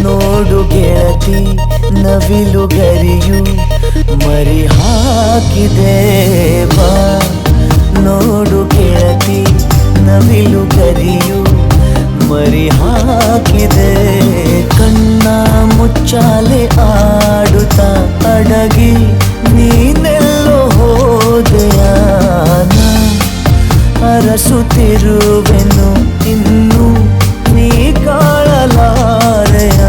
ನೋಡು ಗೆಳತಿ ನವಿಲು ಗರಿಯು ಮರಿ ಹಾಕಿದೆ ಬಾ. ನೋಡು ಗೆಳತಿ ನವಿಲು ಗರಿಯು ಮರಿ ಹಾಕಿದೆ. ಕಣ್ಣ ಮುಚ್ಚಾಲೆ ಆಡುತ್ತಾ ಅಡಗಿ ನೀನೆಲ್ಲೋ ಹೋದೆಯಾನ. ಅರಸುತ್ತಿರುವೆನು ಇನ್ನು ನೀ ಕಾಳಲಾರೆಯ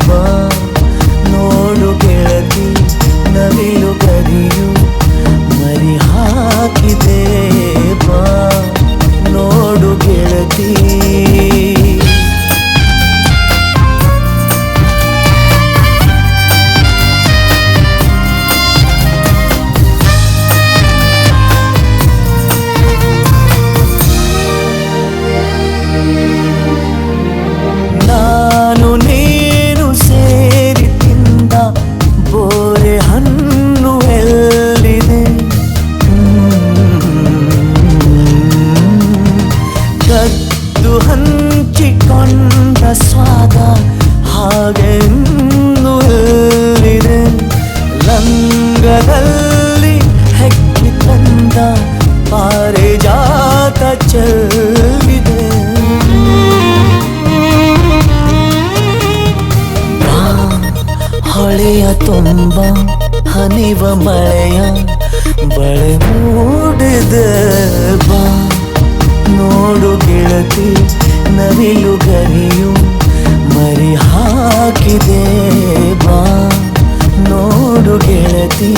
ಬಾ. ನೋಡು ಗೆಳತಿ ನವಿಲು ಗರಿಯು ಮರಿ ಹಾಕಿದೆ ಬಾ. ನೋಡು ಗೆಳತಿ ನಾನು ನೀನು ಸೇರಿ ತಿಂದ ಬೋರೆ ಹಣ್ಣು ಎಲ್ಲಿದೆ? ಕದ್ದು ಹಂಚಿಕೊಂಡ ಸ್ವಾದ ಹಾಗೆನ್ನು ಎಲ್ಲಿದೆ? ಲಂಗದಲ್ಲಿ ಹೆಕ್ಕಿ ತಂದ ಪಾರಿಜಾತ ಚೆಲ್ಲಿದೆ. ಹೊಳೆಯ ತುಂಬ ಹನಿವ ಮಳೆಯ ಬಳೆ ಮೂಡಿದೆ ಬಾ. ನೋಡು ಗೆಳತಿ ನವಿಲು ಗರಿಯು ಮರಿ ಹಾಕಿದೆ ಬಾ. ನೋಡು ಗೆಳತಿ